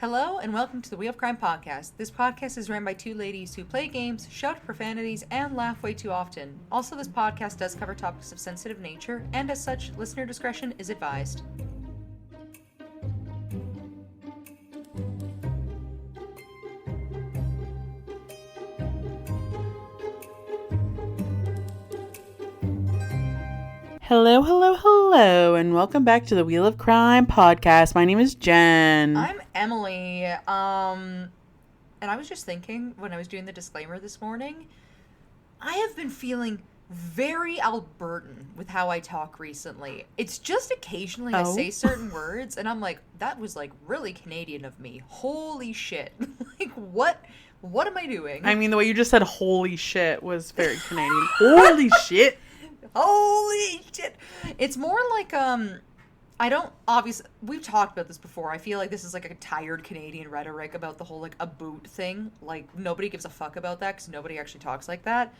Hello and welcome to the Wheel of Crime podcast. This podcast is ran by two ladies who play games, shout profanities, and laugh way too often. Also, this podcast does cover topics of sensitive nature, and as such, listener discretion is advised. Hello, and welcome back to the Wheel of Crime podcast. My name is Jen. I'm Emily. And I was just thinking when I was doing the disclaimer this morning, I have been feeling very Albertan with how I talk recently. It's just occasionally I say certain words, and I'm like, that was like really Canadian of me. Holy shit! Like what am I doing? I mean, the way you just said "holy shit" was very Canadian. Holy shit! Holy shit! It's more like, I don't, obviously, we've talked about this before. I feel like this is like a tired Canadian rhetoric about the whole, like, a boot thing. Like, nobody gives a fuck about that because nobody actually talks like that.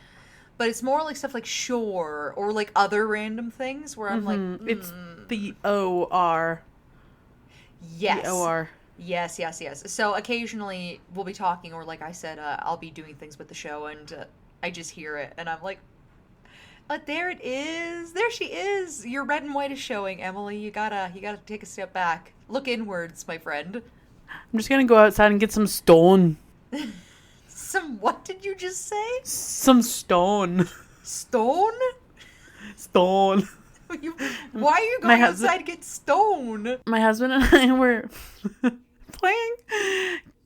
But it's more like stuff like sure or, like, other random things where I'm like, It's the O-R. Yes. The O-R. Yes. So occasionally we'll be talking, or like I said, I'll be doing things with the show, and I just hear it, and I'm like, but there it is. There she is. Your red and white is showing, Emily. You gotta take a step back. Look inwards, my friend. I'm just gonna go outside and get some stone. Some what did you just say? Some stone. Stone? Stone. Why are you going outside to get stone? My husband and I were playing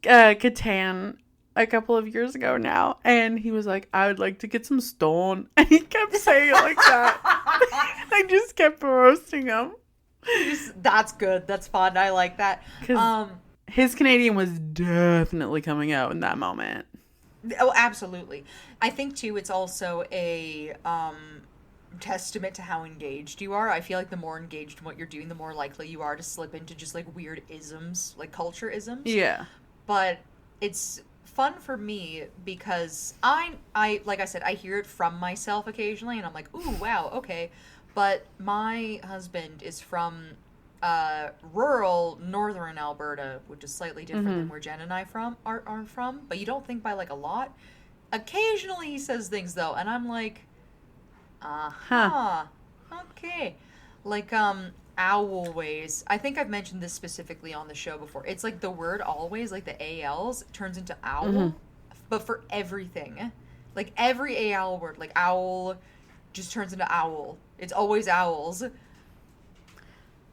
Catan a couple of years ago now, and he was like, I would like to get some stone, and he kept saying it like that. I just kept roasting him. That's good. That's fun. I like that. His Canadian was definitely coming out in that moment. Oh, absolutely. I think too it's also a testament to how engaged you are. I feel like the more engaged in what you're doing, the more likely you are to slip into just like weird isms, like culture isms. Yeah. But it's fun for me because I like I said, I hear it from myself occasionally, and I'm like, ooh, wow, okay. But my husband is from rural northern Alberta, which is slightly different than where Jen and I are from. But you don't think by like a lot. Occasionally he says things though, and I'm like, okay. Like always. I think I've mentioned this specifically on the show before. It's like the word always, like the ALs, turns into owl, but for everything. Like every AL word, like owl, just turns into owl. It's always owls.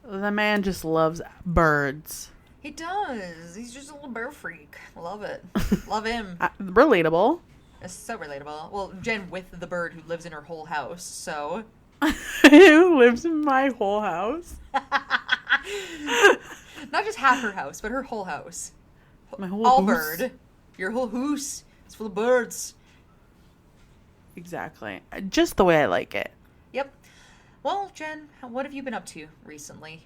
The man just loves birds. He does. He's just a little bird freak. Love it. Love him. Relatable. It's so relatable. Well, Jen with the bird who lives in her whole house, so... Who lives in my whole house? Not just half her house, but her whole house. My whole all house. Bird. Your whole house. It's full of birds. Exactly. Just the way I like it. Yep. Well, Jen, what have you been up to recently?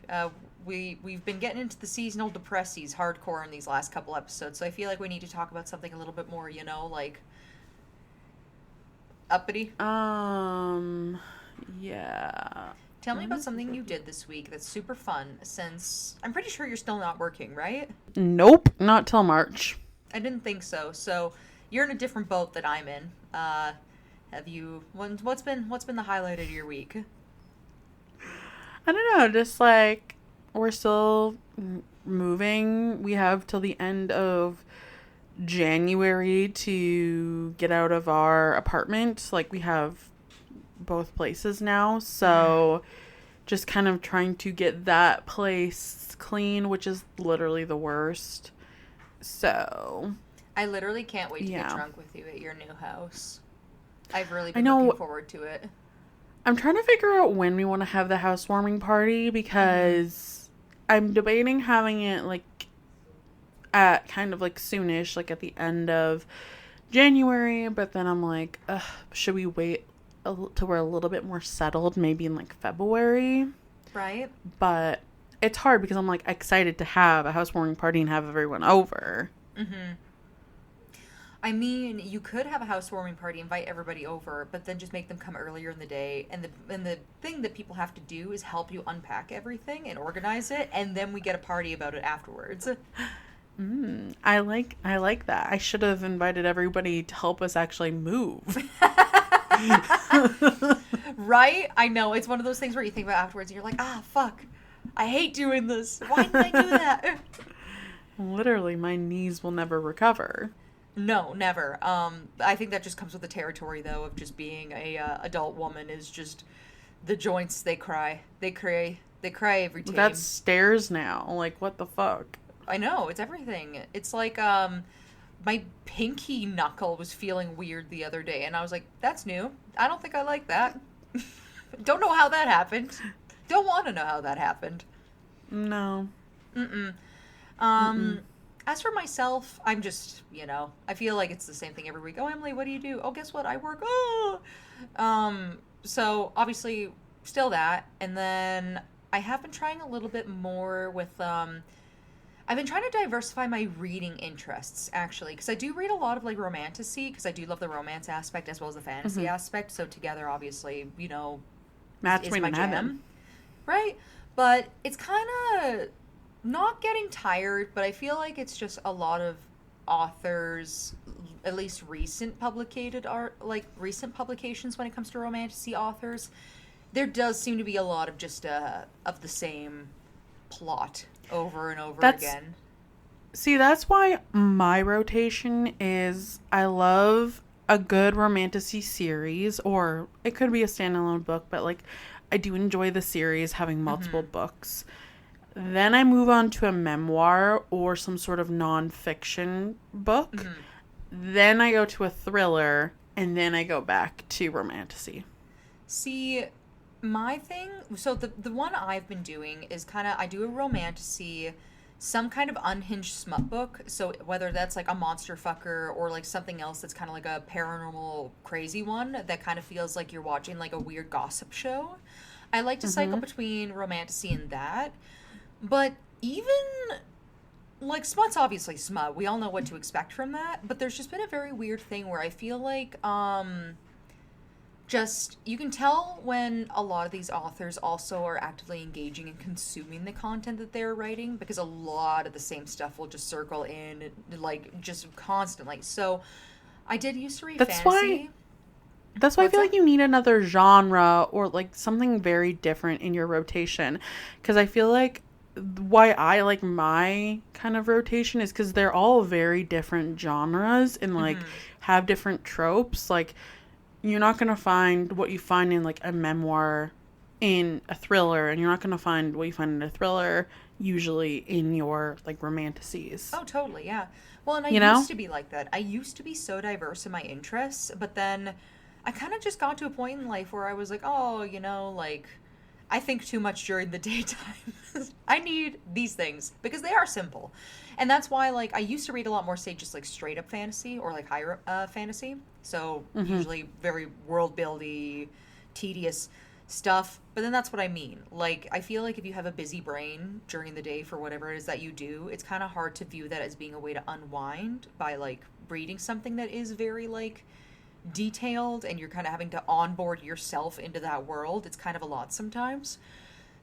We've been getting into the seasonal depressies hardcore in these last couple episodes, so I feel like we need to talk about something a little bit more, like uppity. Yeah. Tell me about something you did this week that's super fun, since I'm pretty sure you're still not working, right? Nope, not till March. I didn't think so. So you're in a different boat that I'm in. Have you? What's been the highlight of your week? I don't know, just like we're still moving. We have till the end of January to get out of our apartment. Like we have both places now, so just kind of trying to get that place clean, which is literally the worst. So I literally can't wait to get drunk with you at your new house. I've really been looking forward to it. I'm trying to figure out when we want to have the housewarming party, because I'm debating having it like at kind of like soonish, like at the end of January, but then I'm like, should we wait till we're a little bit more settled, maybe in like February? Right. But it's hard because I'm like excited to have a housewarming party and have everyone over. I mean, you could have a housewarming party, invite everybody over, but then just make them come earlier in the day. And the thing that people have to do is help you unpack everything and organize it, and then we get a party about it afterwards. I like that. I should have invited everybody to help us actually move. Right? I know. It's one of those things where you think about afterwards and you're like, ah, fuck. I hate doing this. Why did I do that? Literally, my knees will never recover. No, never. I think that just comes with the territory, though, of just being a adult woman. Is just the joints. They cry. They cry. They cry every time. That's stairs now. Like, what the fuck? I know. It's everything. It's like my pinky knuckle was feeling weird the other day, and I was like, "That's new. I don't think I like that. Don't know how that happened. Don't want to know how that happened." No. Mm-mm. Mm-mm. As for myself, I'm just, I feel like it's the same thing every week. Oh, Emily, what do you do? Oh, guess what? I work. Oh. So obviously still that. And then I have been trying a little bit more with, I've been trying to diversify my reading interests, actually, because I do read a lot of, like, romantasy, because I do love the romance aspect as well as the fantasy aspect. So together, obviously, Match is made my in jam. heaven. Right? But it's kind of not getting tired, but I feel like it's just a lot of authors, at least recent publicated art, like recent publications when it comes to romantasy authors. There does seem to be a lot of just of the same plot over and over again. See, that's why my rotation is I love a good romantasy series, or it could be a standalone book, but like I do enjoy the series having multiple books. Then I move on to a memoir or some sort of nonfiction book. Then I go to a thriller, and then I go back to romantasy. See, my thing, so the one I've been doing is I do a romantasy, some kind of unhinged smut book. So whether that's like a monster fucker or like something else that's kind of like a paranormal crazy one that kind of feels like you're watching like a weird gossip show. I like to cycle between romantasy and that. But even, like, smut's obviously smut. We all know what to expect from that. But there's just been a very weird thing where I feel like, you can tell when a lot of these authors also are actively engaging and consuming the content that they're writing, because a lot of the same stuff will just circle in, like, just constantly. So, I did used to read fantasy. That's why I feel like you need another genre or, like, something very different in your rotation. Because I feel like why I like my kind of rotation is because they're all very different genres and like have different tropes. Like you're not gonna find what you find in like a memoir in a thriller, and you're not gonna find what you find in a thriller usually in your like romantasies. Oh, totally, yeah. Well, and I used to be like that. I used to be so diverse in my interests, but then I kind of just got to a point in life where I was like, oh, like I think too much during the daytime. I need these things because they are simple. And that's why, like, I used to read a lot more, say, just like straight up fantasy or like higher fantasy. So usually very world buildy, tedious stuff. But then that's what I mean. Like, I feel like if you have a busy brain during the day for whatever it is that you do, it's kind of hard to view that as being a way to unwind by like reading something that is very like detailed and you're kind of having to onboard yourself into that world. It's kind of a lot sometimes.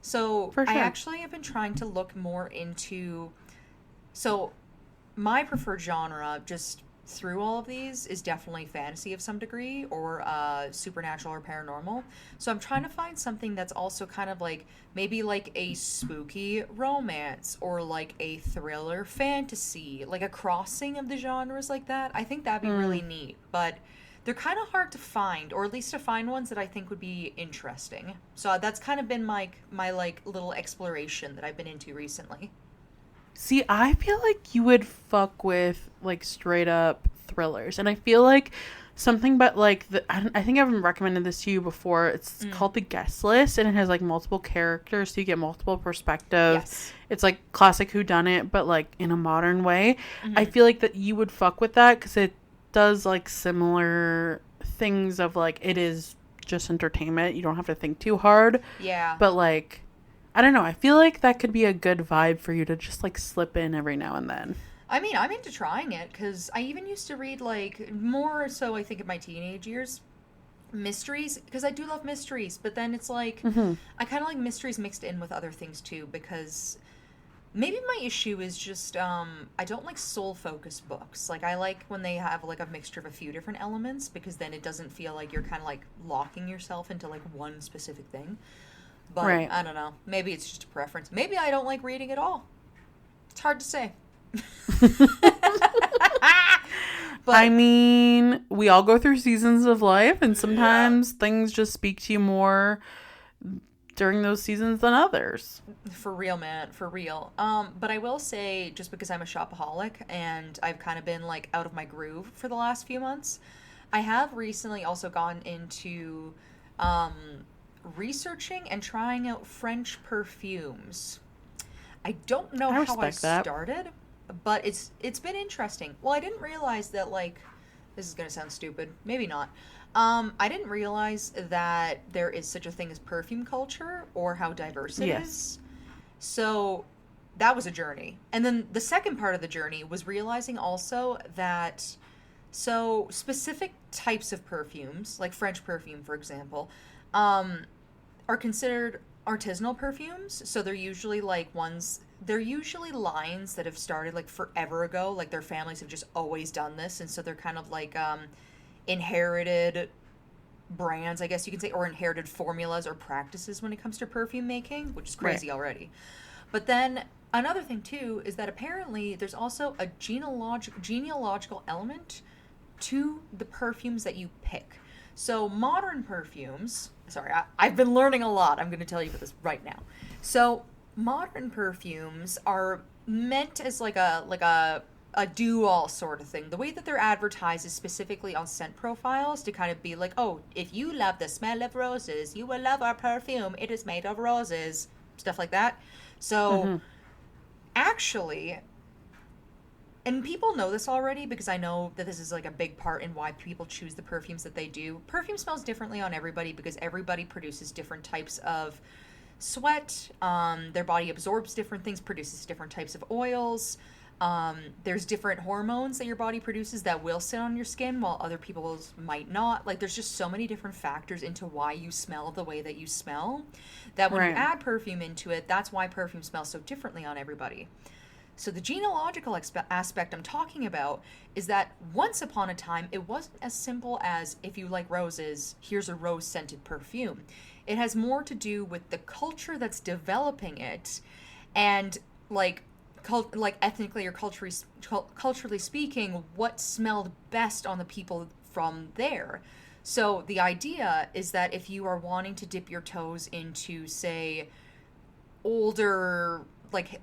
So For sure. I actually have been trying to look more into, so my preferred genre just through all of these is definitely fantasy of some degree or supernatural or paranormal. So I'm trying to find something that's also kind of like maybe like a spooky romance or like a thriller fantasy, like a crossing of the genres like that. I think that'd be really neat, but they're kind of hard to find, or at least to find ones that I think would be interesting. So that's kind of been my like little exploration that I've been into recently. See, I feel like you would fuck with like straight up thrillers, and I feel like something but like I think I've recommended this to you before. It's called The Guest List, and it has like multiple characters, so you get multiple perspectives. Yes. It's like classic whodunit, but like in a modern way. I feel like that you would fuck with that because it does like similar things of like it is just entertainment. You don't have to think too hard. Yeah. But like I don't know. I feel like that could be a good vibe for you to just like slip in every now and then. I mean, I'm into trying it because I even used to read like more so I think in my teenage years mysteries because I do love mysteries, but then it's like I kind of like mysteries mixed in with other things too because Maybe my issue is just I don't like soul focused books. Like I like when they have like a mixture of a few different elements because then it doesn't feel like you're kind of like locking yourself into like one specific thing. But Right. I don't know. Maybe it's just a preference. Maybe I don't like reading at all. It's hard to say. I But mean, we all go through seasons of life, and yeah, sometimes things just speak to you more during those seasons than others. for real, man, for real. But I will say, just because I'm a shopaholic and I've kind of been like out of my groove for the last few months, I have recently also gone into um, researching and trying out French perfumes. I don't know I how I respect that. started, but it's been interesting. Well, I didn't realize that like this is gonna sound stupid, maybe not. I didn't realize that there is such a thing as perfume culture or how diverse it Yes. is. So that was a journey. And then the second part of the journey was realizing also that so specific types of perfumes, like French perfume, for example, um, are considered artisanal perfumes. So they're usually lines that have started like forever ago. Like their families have just always done this. And so they're kind of like inherited brands, I guess you can say, or inherited formulas or practices when it comes to perfume making, which is Right. crazy already. But then another thing too is that apparently there's also a genealogical element to the perfumes that you pick. So modern perfumes, sorry, I've been learning a lot. I'm going to tell you about this right now. So modern perfumes are meant as like a do all sort of thing. The way that they're advertised is specifically on scent profiles to kind of be like, oh, if you love the smell of roses, you will love our perfume. It is made of roses, stuff like that. So Mm-hmm. actually, and people know this already because I know that this is like a big part in why people choose the perfumes that they do. Perfume smells differently on everybody because everybody produces different types of sweat. Their body absorbs different things, produces different types of oils. There's different hormones that your body produces that will sit on your skin while other people's might not. Like, there's just so many different factors into why you smell the way that you smell that when you Right. add perfume into it, that's why perfume smells so differently on everybody. So, the genealogical aspect I'm talking about is that once upon a time, it wasn't as simple as if you like roses, here's a rose scented perfume. It has more to do with the culture that's developing it and like like ethnically or culturally speaking, what smelled best on the people from there. So the idea is that if you are wanting to dip your toes into, say, older like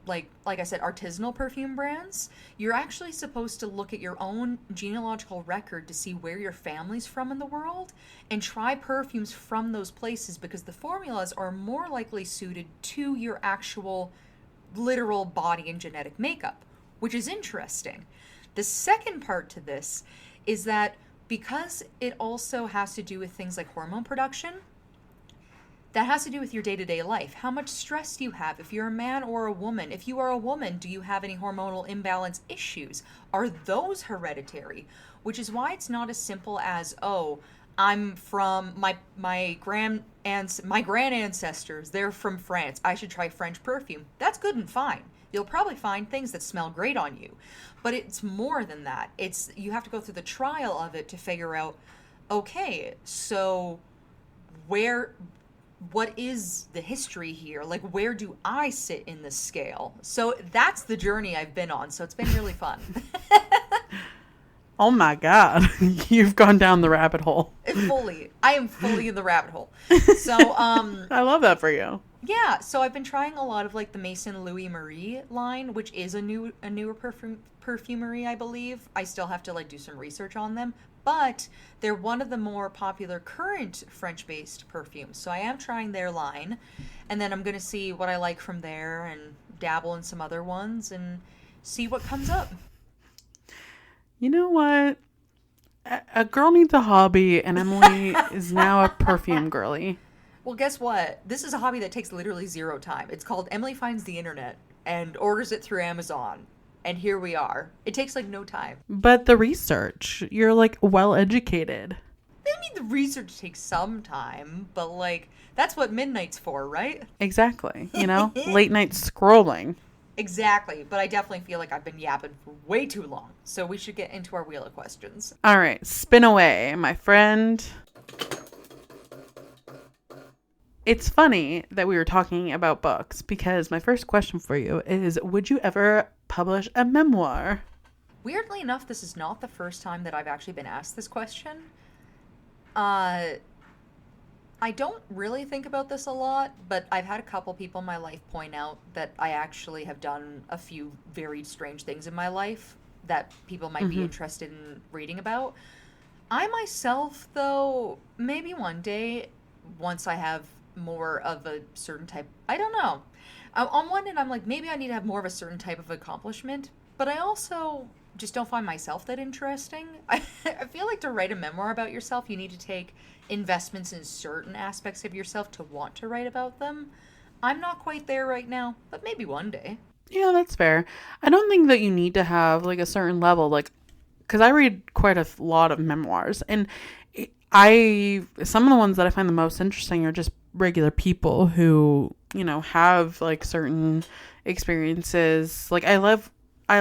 I said, artisanal perfume brands, you're actually supposed to look at your own genealogical record to see where your family's from in the world and try perfumes from those places because the formulas are more likely suited to your actual literal body and genetic makeup, which is interesting. The second part to this is that because it also has to do with things like hormone production, that has to do with your day to day life. How much stress do you have? If you're a man or a woman, if you are a woman, do you have any hormonal imbalance issues? Are those hereditary? Which is why it's not as simple as, oh, I'm from my grand ancestors. They're from France. I should try French perfume. That's good and fine. You'll probably find things that smell great on you, but it's more than that. It's you have to go through the trial of it to figure out. Okay, so where what is the history here? Like, where do I sit in the scale? So that's the journey I've been on. So it's been really fun. Oh my God. You've gone down the rabbit hole. I am fully in the rabbit hole. So, I love that for you. yeah. So I've been trying a lot of like the Maison Louis Marie line, which is a newer perfumery, I believe. I still have to like do some research on them, but they're one of the more popular current French-based perfumes. So I am trying their line, and then I'm gonna see what I like from there and dabble in some other ones and see what comes up. You know what? A girl needs a hobby, and Emily is now a perfume girly. Well, guess what? This is a hobby that takes literally zero time. It's called Emily Finds the Internet and orders it through Amazon. And here we are. It takes like no time. But the research, you're like well educated. I mean, the research takes some time, but like, that's what midnight's for, right? Exactly. You know, late night scrolling. Exactly, but I definitely feel like I've been yapping for way too long. So we should get into our wheel of questions. All right, spin away, my friend. It's funny that we were talking about books because my first question for you is, would you ever publish a memoir? Weirdly enough, this is not the first time that I've actually been asked this question. Uh, I don't really think about this a lot, but I've had a couple people in my life point out that I actually have done a few very strange things in my life that people might be interested in reading about. I myself, though, maybe one day, once I have more of a certain type, I don't know. On one end, I'm like, maybe I need to have more of a certain type of accomplishment, but I also just don't find myself that interesting. I feel like to write a memoir about yourself, you need to take investments in certain aspects of yourself to want to write about them. I'm not quite there right now, but maybe one day. Yeah, that's fair. I don't think that you need to have like a certain level, like, because I read quite a lot of memoirs, and some of the ones that I find the most interesting are just regular people who, have like certain experiences. Like I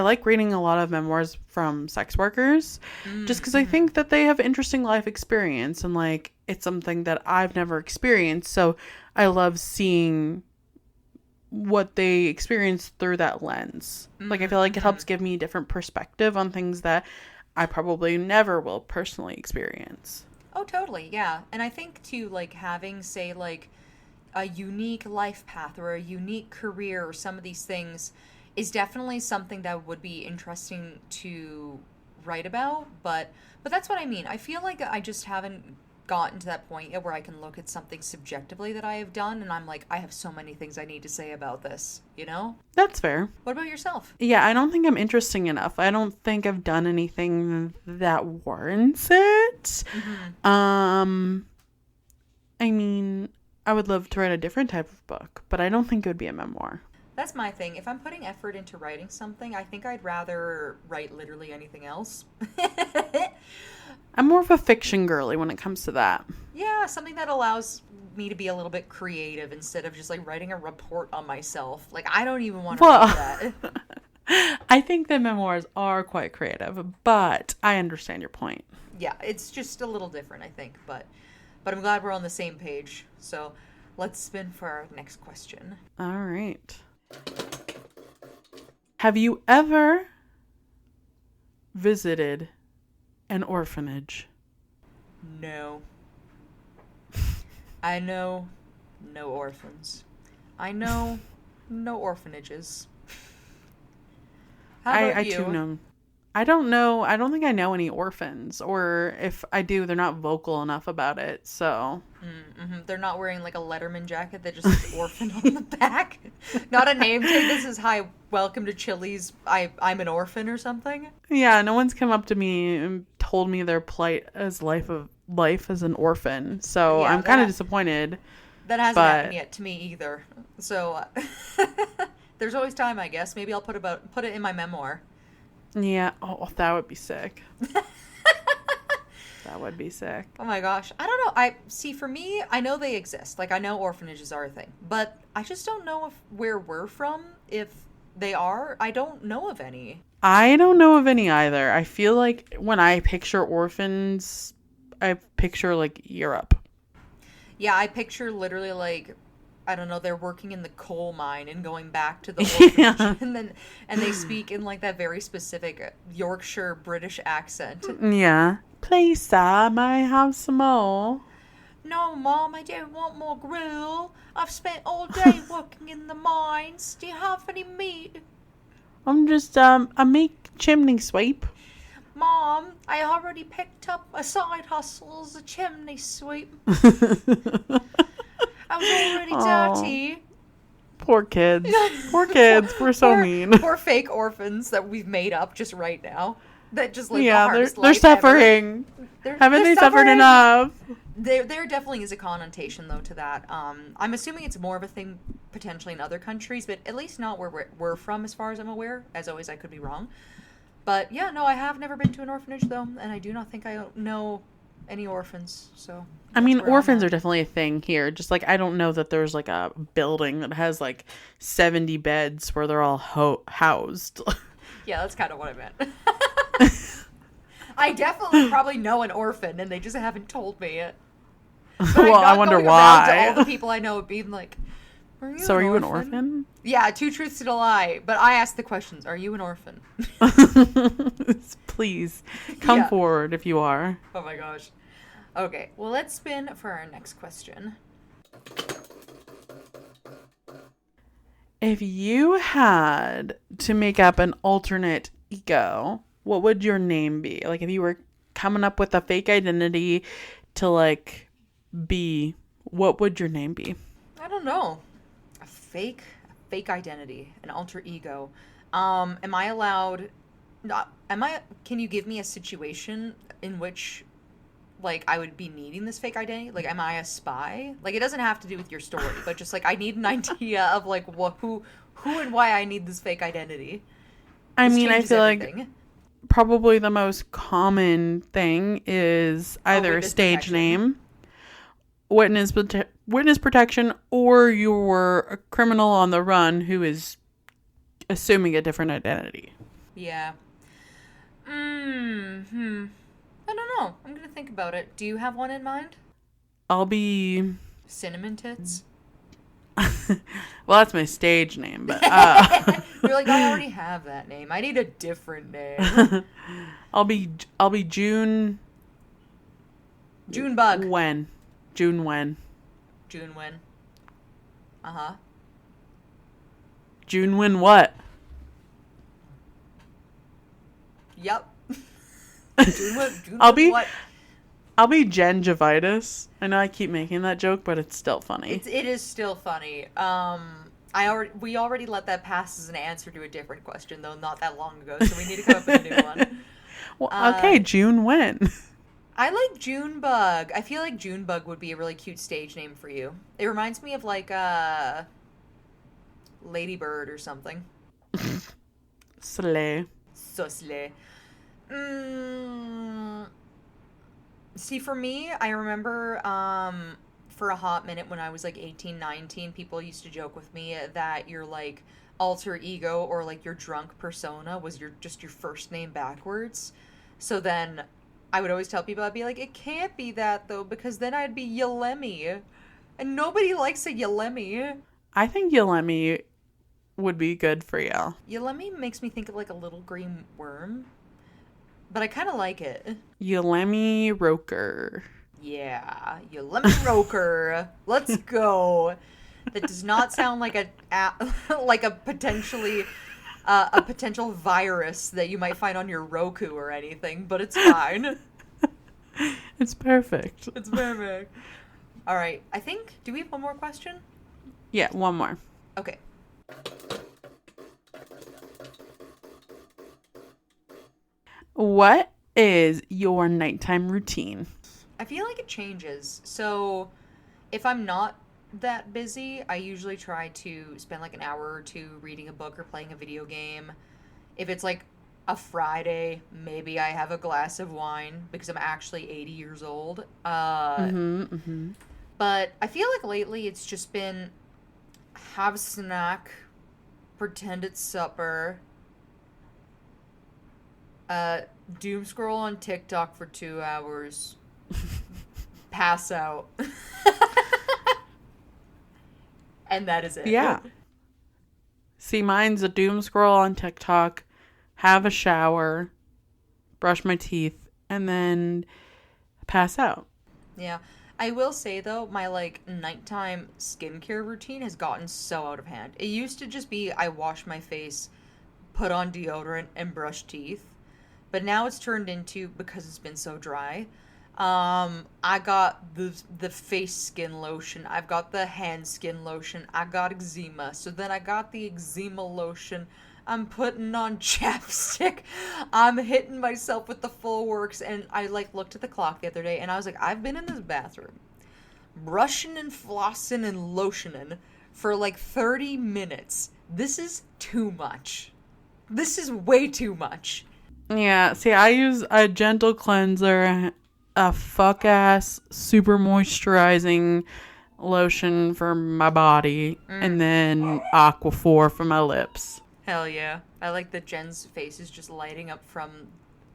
like reading a lot of memoirs from sex workers just because I think that they have interesting life experience, and like it's something that I've never experienced. So I love seeing what they experience through that lens. Like I feel like it helps give me a different perspective on things that I probably never will personally experience. Oh, totally, yeah. And I think too, like having, say, like a unique life path or a unique career or some of these things is definitely something that would be interesting to write about. But that's what I mean. I feel like I just haven't gotten to that point yet where I can look at something subjectively that I have done and I'm like, I have so many things I need to say about this, you know? That's fair. What about yourself? Yeah, I don't think I'm interesting enough. I don't think I've done anything that warrants it. I mean, I would love to write a different type of book, but I don't think it would be a memoir. That's my thing. If I'm putting effort into writing something, I think I'd rather write literally anything else. I'm more of a fiction girly when it comes to that. Yeah, something that allows me to be a little bit creative instead of just like writing a report on myself. Like, I don't even want to read that. I think that memoirs are quite creative, but I understand your point. Yeah, it's just a little different, I think, but I'm glad we're on the same page. So let's spin for our next question. All right. Have you ever visited an orphanage? No. I know no orphans. I know no orphanages. How about you? I too know. I don't know. I don't think I know any orphans, or if I do, they're not vocal enough about it. So They're not wearing like a Letterman jacket that just says orphan on the back. Not a name tag. This is hi, welcome to Chili's. I'm an orphan or something. Yeah, no one's come up to me and told me their plight as life as an orphan. So Yeah, I'm kind of disappointed. That hasn't happened yet to me either. So there's always time, I guess. Maybe I'll put it in my memoir. Yeah. Oh, that would be sick. That would be sick. Oh my gosh. I don't know. For me, I know they exist. Like, I know orphanages are a thing. But I just don't know where we're from, if they are. I don't know of any. I don't know of any either. I feel like when I picture orphans, I picture like Europe. Yeah, I picture literally like, I don't know, they're working in the coal mine and going back to the orphanage, and they speak in like that very specific Yorkshire British accent. Yeah. Please, sir, may I have some more? No, Mom, I don't want more gruel. I've spent all day working in the mines. Do you have any meat? I'm just a meat chimney sweep. Mom, I already picked up a side hustle as a chimney sweep. I was already dirty. Poor kids. Poor kids. We're so mean. Poor fake orphans that we've made up just right now. That just live the Yeah, hardest they're life suffering. Haven't they suffered enough? There definitely is a connotation though to that. I'm assuming it's more of a thing potentially in other countries, but at least not where we're from, as far as I'm aware. As always, I could be wrong. But yeah, no, I have never been to an orphanage though, and I do not think I know any orphans. So I that's mean, where I'm orphans at. are definitely a thing here. Just like, I don't know that there's like a building that has like 70 beds where they're all housed. Yeah, that's kind of what I meant. I definitely probably know an orphan, and they just haven't told me it. But Well, I'm I not wonder going around to all why. the people I know being like, So are you an orphan? Yeah, two truths and a lie. But I ask the questions. Are you an orphan? Please come Yeah. forward if you are. Oh my gosh. Okay, well, let's spin for our next question. If you had to make up an alternate ego, what would your name be? Like, if you were coming up with a fake identity to like be, what would your name be? I don't know. A fake identity, an alter ego. Am I allowed? Not. Am I? Can you give me a situation in which, like, I would be needing this fake identity? Like, am I a spy? Like, it doesn't have to do with your story, but just like I need an idea of like who and why I need this fake identity. I This mean, I changes feel like everything. probably the most common thing is either a witness stage protection. name, witness protection, or you're a criminal on the run who is assuming a different identity. Yeah. I don't know. I'm gonna think about it. Do you have one in mind? I'll be... Cinnamon tits. Well, that's my stage name, but You're like, I already have that name. I need a different name. I'll be June. Junebug. When? June when? June when? Uh-huh. June when what? Yep. June I'll when be what? I'll be gingivitis. I know I keep making that joke, but it's still funny. It is still funny. We already let that pass as an answer to a different question though, not that long ago. So we need to come up with a new one. Well, okay, June when? I like Junebug. I feel like Junebug would be a really cute stage name for you. It reminds me of like Ladybird or something. Slay. So slay. See, for me, I remember for a hot minute when I was like 18, 19, people used to joke with me that your like alter ego or like your drunk persona was just your first name backwards. So then I would always tell people, I'd be like, it can't be that though, because then I'd be Yelemi. And nobody likes a Yelemi. I think Yelemi would be good for you. Yelemi makes me think of like a little green worm. But I kind of like it. Yelemi Roker. Yeah, Yelemi Roker. Let's go. That does not sound like like a potential virus that you might find on your Roku or anything, but it's fine. It's perfect. It's perfect. All right, I think. Do we have one more question? Yeah, one more. Okay. What is your nighttime routine? I feel like it changes. So, if I'm not that busy, I usually try to spend like an hour or two reading a book or playing a video game. If it's like a Friday, maybe I have a glass of wine because I'm actually 80 years old. But I feel like lately it's just been have a snack, pretend it's supper, doom scroll on TikTok for 2 hours, pass out. And that is it. Yeah. See, mine's a doom scroll on TikTok, have a shower, brush my teeth, and then pass out. Yeah. I will say though, my like nighttime skincare routine has gotten so out of hand. It used to just be I wash my face, put on deodorant, and brush teeth. But now it's turned into, because it's been so dry, I got the face skin lotion. I've got the hand skin lotion. I got eczema. So then I got the eczema lotion. I'm putting on chapstick. I'm hitting myself with the full works. And I like looked at the clock the other day and I was like, I've been in this bathroom brushing and flossing and lotioning for like 30 minutes. This is too much. This is way too much. Yeah, see, I use a gentle cleanser, a fuck ass super moisturizing lotion for my body, and then Aquaphor for my lips. Hell yeah. I like that Jen's face is just lighting up from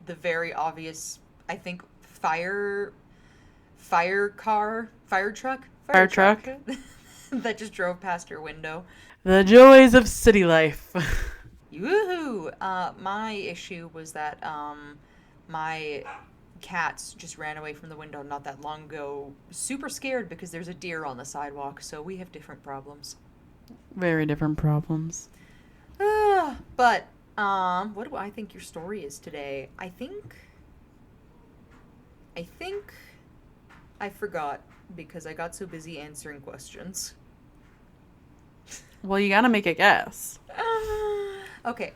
the very obvious, I think, fire truck that just drove past her window. The joys of city life. Woohoo! My issue was that my cats just ran away from the window not that long ago, super scared because there's a deer on the sidewalk, so we have different problems. Very different problems. But what do I think your story is today? I think I forgot because I got so busy answering questions. Well, you gotta make a guess. Okay,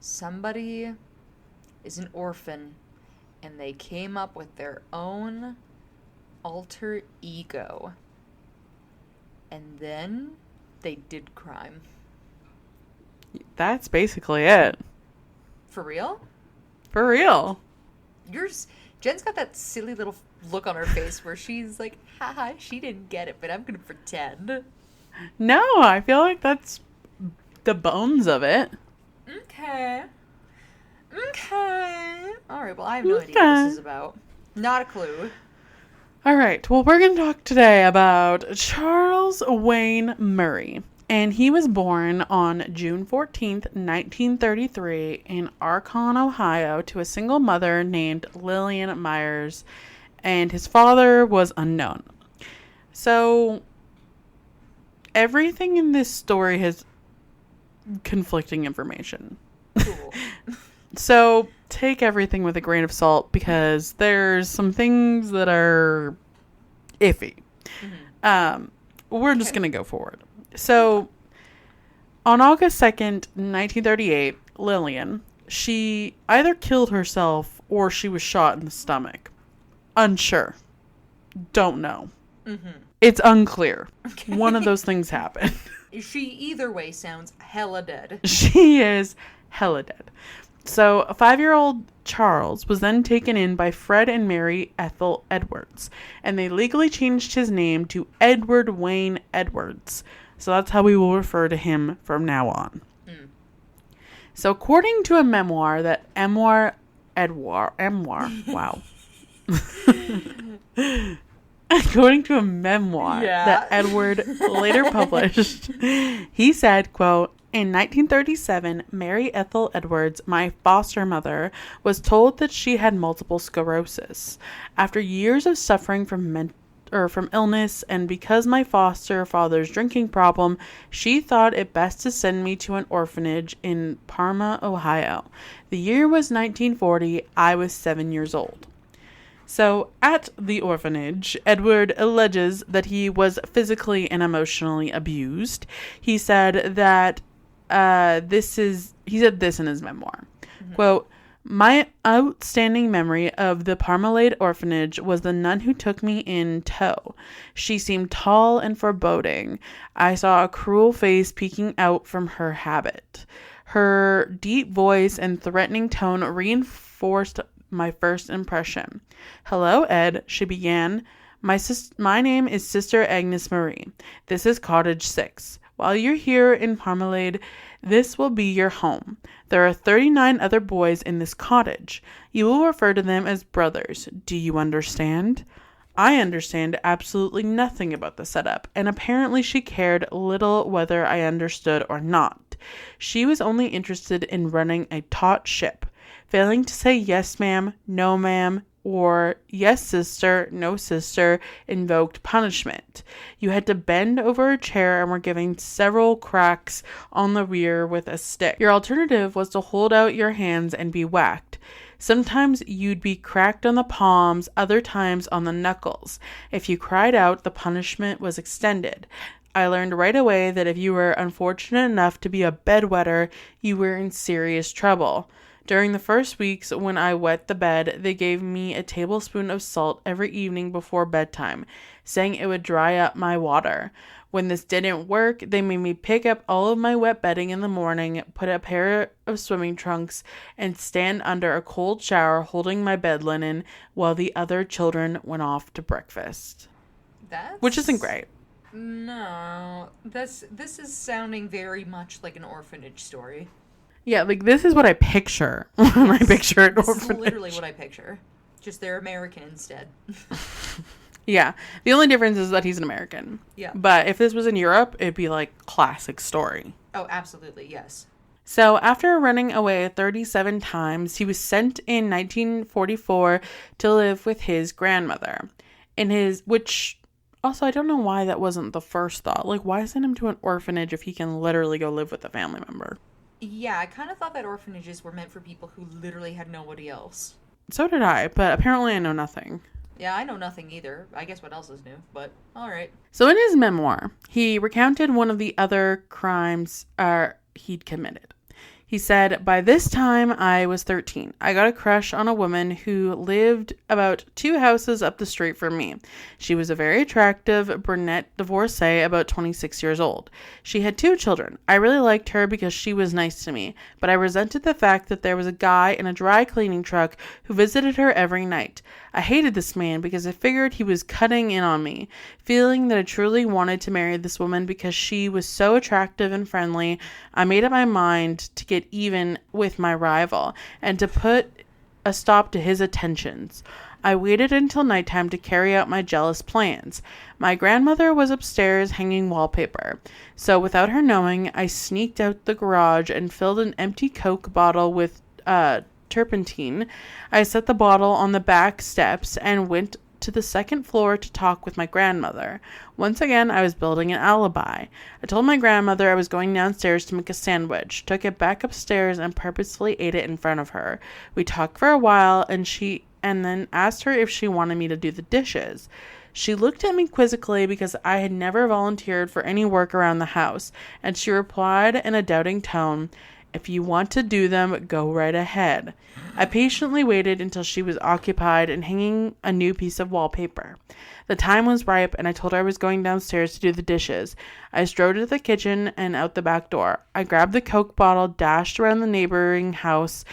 somebody is an orphan and they came up with their own alter ego. And then they did crime. That's basically it. For real? For real. Jen's got that silly little look on her face where she's like, haha, she didn't get it, but I'm gonna pretend. No, I feel like that's the bones of it. Okay. Alright, well, I have no idea what this is about. Not a clue. Alright, well, we're going to talk today about Charles Wayne Murray. And he was born on June 14th, 1933 in Arconne, Ohio, to a single mother named Lillian Myers, and his father was unknown. So, everything in this story has conflicting information. Cool. So, take everything with a grain of salt because there's some things that are iffy. Mm-hmm. We're just going to go forward. So, on August 2nd, 1938, Lillian, she either killed herself or she was shot in the stomach. Unsure. Don't know. Mm-hmm. It's unclear. Okay. One of those things happened. She either way sounds hella dead. She is hella dead. So, a 5-year-old Charles was then taken in by Fred and Mary Ethel Edwards, and they legally changed his name to Edward Wayne Edwards. So that's how we will refer to him from now on. Mm. So according to a memoir that wow. According to a memoir that Edward later published, he said, quote, in 1937, Mary Ethel Edwards, my foster mother, was told that she had multiple sclerosis. After years of suffering from illness, and because my foster father's drinking problem, she thought it best to send me to an orphanage in Parma, Ohio. The year was 1940. I was 7 years old. So, at the orphanage, Edward alleges that he was physically and emotionally abused. He said that he said this in his memoir. Mm-hmm. Quote, my outstanding memory of the Parmalat orphanage was the nun who took me in tow. She seemed tall and foreboding. I saw a cruel face peeking out from her habit. Her deep voice and threatening tone reinforced my first impression. Hello, Ed, she began. My name is Sister Agnes Marie. This is Cottage 6. While you're here in Parmalat, this will be your home. There are 39 other boys in this cottage. You will refer to them as brothers. Do you understand? I understand absolutely nothing about the setup, and apparently she cared little whether I understood or not. She was only interested in running a taut ship. Failing to say yes, ma'am, no, ma'am, or yes, sister, no, sister, invoked punishment. You had to bend over a chair and were given several cracks on the rear with a stick. Your alternative was to hold out your hands and be whacked. Sometimes you'd be cracked on the palms, other times on the knuckles. If you cried out, the punishment was extended. I learned right away that if you were unfortunate enough to be a bedwetter, you were in serious trouble. During the first weeks when I wet the bed, they gave me a tablespoon of salt every evening before bedtime, saying it would dry up my water. When this didn't work, they made me pick up all of my wet bedding in the morning, put a pair of swimming trunks, and stand under a cold shower holding my bed linen while the other children went off to breakfast. Which isn't great. No. This is sounding very much like an orphanage story. Yeah, like this is what I picture when I picture an orphanage. This is literally what I picture. Just they're American instead. Yeah. The only difference is that he's an American. Yeah. But if this was in Europe, it'd be like classic story. Oh, absolutely, yes. So after running away 37 times, he was sent in 1944 to live with his grandmother. Which also, I don't know why that wasn't the first thought. Like, why send him to an orphanage if he can literally go live with a family member? Yeah, I kind of thought that orphanages were meant for people who literally had nobody else. So did I, but apparently I know nothing. Yeah, I know nothing either. I guess what else is new, but alright. So in his memoir, he recounted one of the other crimes he'd committed. He said, "By this time, I was 13. I got a crush on a woman who lived about 2 houses up the street from me. She was a very attractive brunette divorcee about 26 years old. She had 2 children. I really liked her because she was nice to me, but I resented the fact that there was a guy in a dry cleaning truck who visited her every night. I hated this man because I figured he was cutting in on me. Feeling that I truly wanted to marry this woman because she was so attractive and friendly, I made up my mind to get even with my rival and to put a stop to his attentions. I waited until nighttime to carry out my jealous plans. My grandmother was upstairs hanging wallpaper, so without her knowing, I sneaked out the garage and filled an empty Coke bottle with turpentine. I set the bottle on the back steps and went to the second floor to talk with my grandmother. Once again, I was building an alibi. I told my grandmother I was going downstairs to make a sandwich, took it back upstairs, and purposefully ate it in front of her. We talked for a while, and then asked her if she wanted me to do the dishes. She looked at me quizzically because I had never volunteered for any work around the house, and she replied in a doubting tone, "If you want to do them, go right ahead." I patiently waited until she was occupied and hanging a new piece of wallpaper. The time was ripe, and I told her I was going downstairs to do the dishes. I strode to the kitchen and out the back door. I grabbed the Coke bottle, dashed around the neighboring house,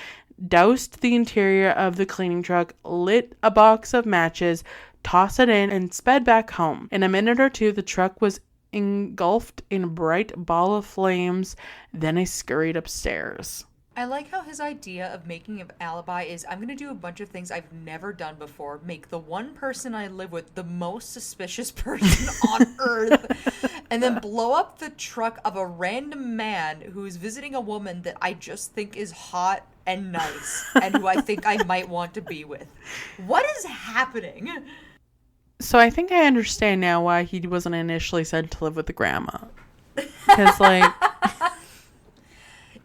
doused the interior of the cleaning truck, lit a box of matches, tossed it in, and sped back home. In a minute or two, the truck was engulfed in a bright ball of flames. Then I scurried upstairs. I like how his idea of making an alibi is, I'm going to do a bunch of things I've never done before, make the one person I live with the most suspicious person on earth, and then blow up the truck of a random man who's visiting a woman that I just think is hot and nice, and who I think I might want to be with. What is happening? So I think I understand now why he wasn't initially sent to live with the grandma. Because, like...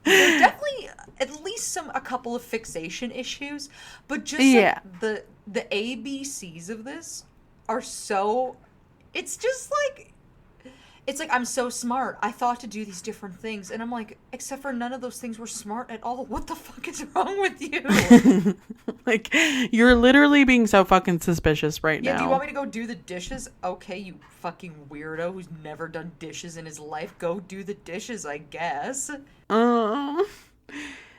There's definitely at least a couple of fixation issues, but just the ABCs of this are so... It's just like... It's like, I'm so smart. I thought to do these different things. And I'm like, except for none of those things were smart at all. What the fuck is wrong with you? Like, you're literally being so fucking suspicious right now. Yeah, do you want me to go do the dishes? Okay, you fucking weirdo who's never done dishes in his life. Go do the dishes, I guess.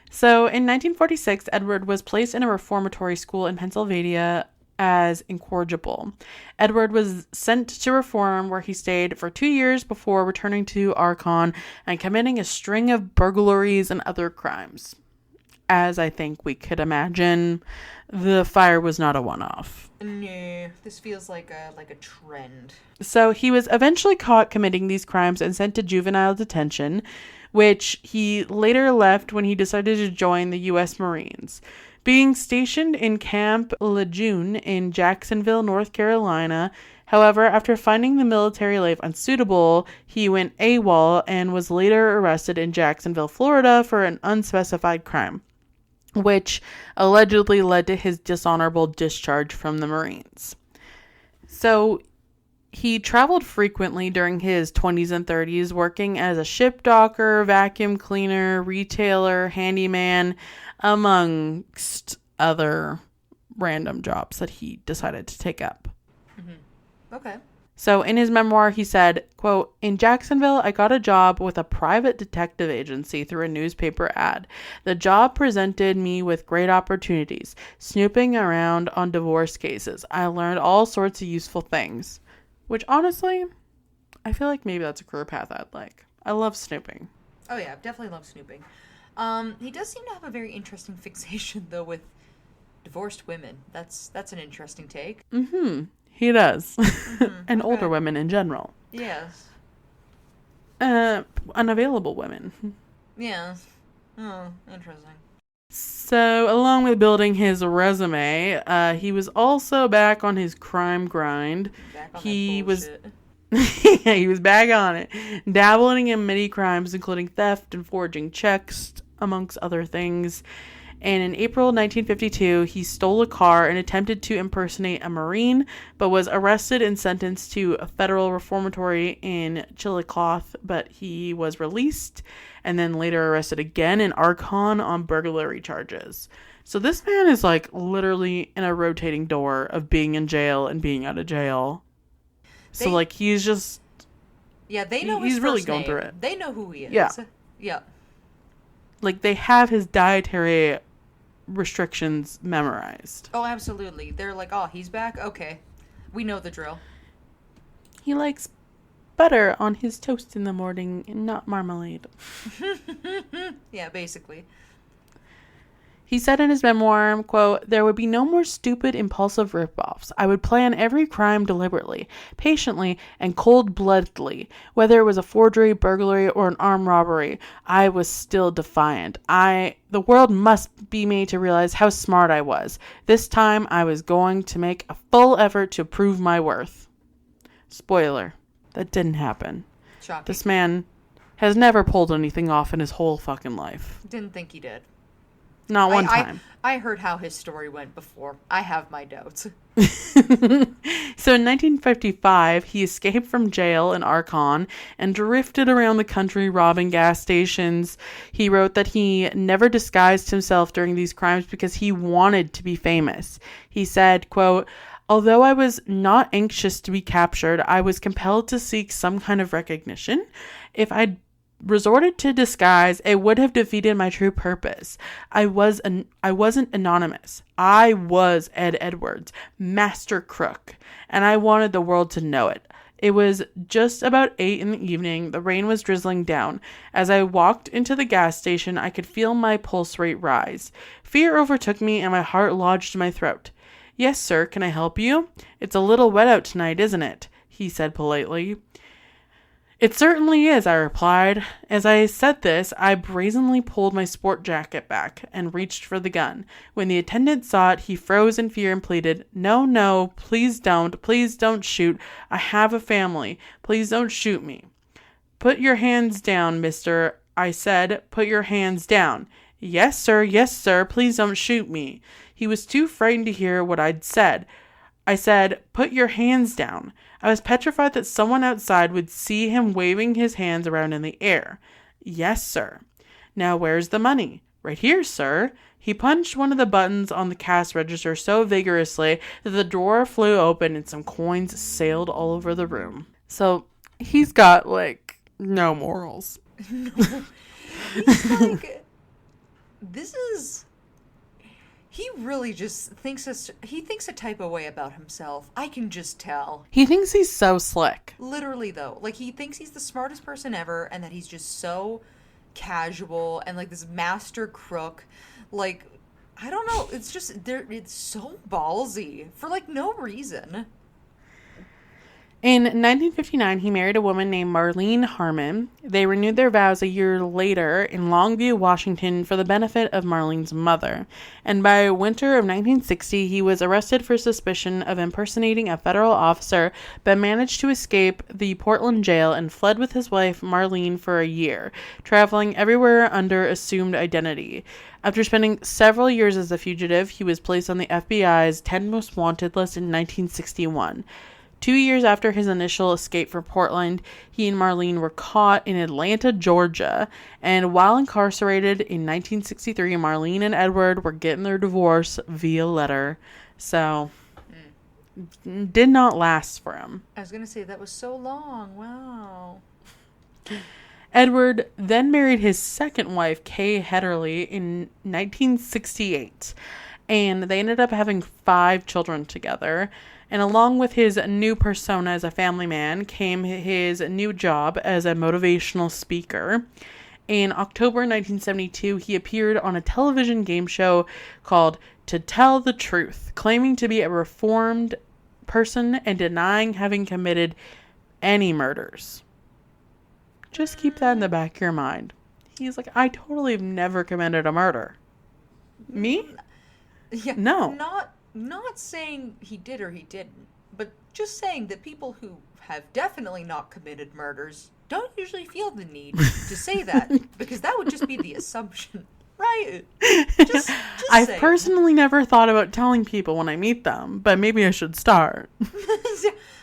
So, in 1946, Edward was placed in a reformatory school in Pennsylvania as incorrigible. Edward was sent to reform, where he stayed for 2 years before returning to Archon and committing a string of burglaries and other crimes. As I think we could imagine, the fire was not a one-off. No, this feels like a trend. So he was eventually caught committing these crimes and sent to juvenile detention, which he later left when he decided to join the U.S. Marines. Being stationed in Camp Lejeune in Jacksonville, North Carolina, however, after finding the military life unsuitable, he went AWOL and was later arrested in Jacksonville, Florida for an unspecified crime, which allegedly led to his dishonorable discharge from the Marines. So he traveled frequently during his 20s and 30s, working as a ship docker, vacuum cleaner, retailer, handyman, amongst other random jobs that he decided to take up. Mm-hmm. Okay. So in his memoir, he said, quote, "In Jacksonville, I got a job with a private detective agency through a newspaper ad. The job presented me with great opportunities, snooping around on divorce cases. I learned all sorts of useful things." Which, honestly, I feel like maybe that's a career path I'd like. I love snooping. Oh yeah, definitely love snooping. He does seem to have a very interesting fixation though with divorced women. That's an interesting take. Mm-hmm. He does. And okay. older women in general. Yes. Unavailable women. Yes. Oh, interesting. So, along with building his resume, he was also back on his crime grind. Back on He that was bullshit. he was back on it, dabbling in many crimes, including theft and forging checks, amongst other things. And in April 1952, he stole a car and attempted to impersonate a Marine, but was arrested and sentenced to a federal reformatory in Chillicothe, but he was released and then later arrested again in Archon on burglary charges. So this man is like literally in a rotating door of being in jail and being out of jail. So like he's just... Yeah, they know his he's really first going name. through it. They know who he is. Yeah. Yeah. Like they have his dietary restrictions memorized. Oh, absolutely. They're like, oh, he's back? Okay. We know the drill. He likes butter on his toast in the morning and not marmalade. Yeah, basically. He said in his memoir, quote, "There would be no more stupid, impulsive ripoffs. I would plan every crime deliberately, patiently, and cold-bloodedly. Whether it was a forgery, burglary, or an armed robbery, I was still defiant. The world must be made to realize how smart I was. This time, I was going to make a full effort to prove my worth." Spoiler, that didn't happen. Shocking. This man has never pulled anything off in his whole fucking life. Didn't think he did. Not one time. I heard how his story went before. I have my doubts. So in 1955, he escaped from jail in Archon and drifted around the country robbing gas stations. He wrote that he never disguised himself during these crimes because he wanted to be famous. He said, quote, "Although I was not anxious to be captured, I was compelled to seek some kind of recognition. If I'd resorted to disguise, it would have defeated my true purpose. I wasn't anonymous. I was Ed Edwards, master crook, and I wanted the world to know it. It was just about 8 in the evening. The rain was drizzling down. As I walked into the gas station, I could feel my pulse rate rise. Fear overtook me and my heart lodged in my throat. 'Yes, sir, can I help you? It's a little wet out tonight, isn't it?' he said politely. 'It certainly is,' I replied. As I said this, I brazenly pulled my sport jacket back and reached for the gun. When the attendant saw it, he froze in fear and pleaded, 'No, no, please don't shoot. I have a family. Please don't shoot me.' 'Put your hands down, mister,' I said. 'Put your hands down.' 'Yes, sir, please don't shoot me.' He was too frightened to hear what I'd said. I said, 'Put your hands down.' I was petrified that someone outside would see him waving his hands around in the air. 'Yes, sir.' 'Now where's the money?' 'Right here, sir.' He punched one of the buttons on the cash register so vigorously that the drawer flew open and some coins sailed all over the room. So he's got, like, no morals. No. He's like, this is... He really just thinks a type of way about himself. I can just tell. He thinks he's so slick. Literally, though. Like, he thinks he's the smartest person ever, and that he's just so casual and, like, this master crook. Like, I don't know. It's just, it's so ballsy for, like, no reason. In 1959, he married a woman named Marlene Harmon. They renewed their vows a year later in Longview, Washington, for the benefit of Marlene's mother. And by winter of 1960, he was arrested for suspicion of impersonating a federal officer, but managed to escape the Portland jail and fled with his wife, Marlene, for a year, traveling everywhere under assumed identity. After spending several years as a fugitive, he was placed on the FBI's 10 Most Wanted list in 1961. 2 years after his initial escape from Portland, he and Marlene were caught in Atlanta, Georgia, and while incarcerated in 1963, Marlene and Edward were getting their divorce via letter. So, did not last for him. I was going to say, that was so long. Wow. Edward then married his second wife, Kay Hetterly, in 1968, and they ended up having 5 children together. And along with his new persona as a family man came his new job as a motivational speaker. In October 1972, he appeared on a television game show called To Tell the Truth, claiming to be a reformed person and denying having committed any murders. Just keep that in the back of your mind. He's like, I totally have never committed a murder. Me? Yeah. No. Not saying he did or he didn't, but just saying that people who have definitely not committed murders don't usually feel the need to say that, because that would just be the assumption, right? Just I've saying. personally never thought about telling people when I meet them, but maybe I should start.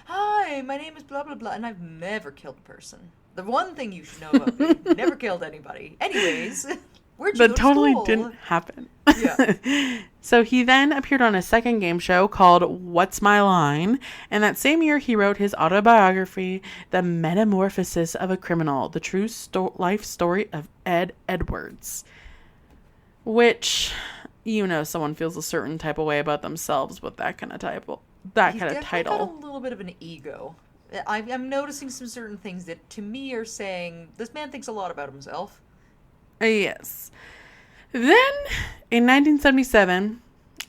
Hi, my name is blah blah blah, and I've never killed a person. The one thing you should know about me, never killed anybody. Anyways, where'd you go That to totally school? didn't happen. Yeah. So he then appeared on a second game show called What's My Line? And that same year he wrote his autobiography, The Metamorphosis of a Criminal, the true life story of Ed Edwards. Which, someone feels a certain type of way about themselves with that kind of title. He's definitely got a little bit of an ego. I'm noticing some certain things that to me are saying this man thinks a lot about himself. Yes. Then, in 1977,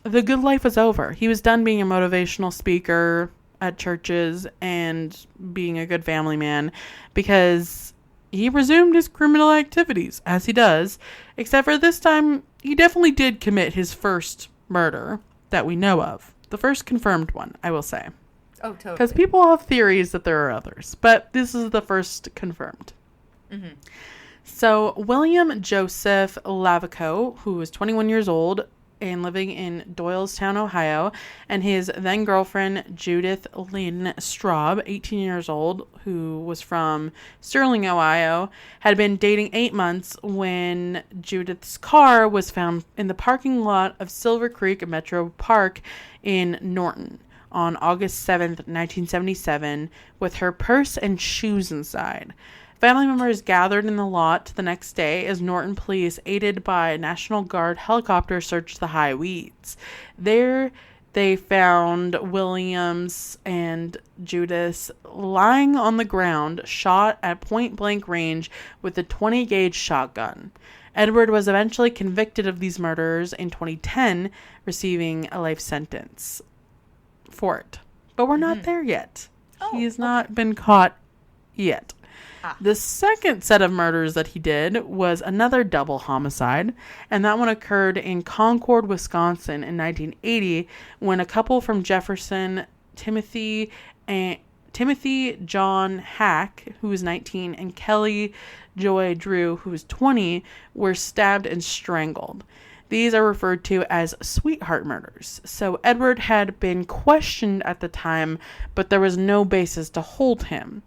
the good life was over. He was done being a motivational speaker at churches and being a good family man, because he resumed his criminal activities, as he does, except for this time, he definitely did commit his first murder that we know of. The first confirmed one, I will say. Oh, totally. Because people have theories that there are others, but this is the first confirmed. Mm-hmm. So, William Joseph Lavico, who was 21 years old and living in Doylestown, Ohio, and his then girlfriend, Judith Lynn Straub, 18 years old, who was from Sterling, Ohio, had been dating 8 months when Judith's car was found in the parking lot of Silver Creek Metro Park in Norton on August 7th, 1977, with her purse and shoes inside. Family members gathered in the lot the next day as Norton police, aided by a National Guard helicopter, searched the high weeds. There, they found Williams and Judith lying on the ground, shot at point-blank range with a 20-gauge shotgun. Edward was eventually convicted of these murders in 2010, receiving a life sentence for it. But we're not there yet. He's not been caught yet. The second set of murders that he did was another double homicide, and that one occurred in Concord, Wisconsin in 1980, when a couple from Jefferson, Timothy John Hack, who was 19, and Kelly Joy Drew, who was 20, were stabbed and strangled. These are referred to as sweetheart murders. So Edward had been questioned at the time, but there was no basis to hold him.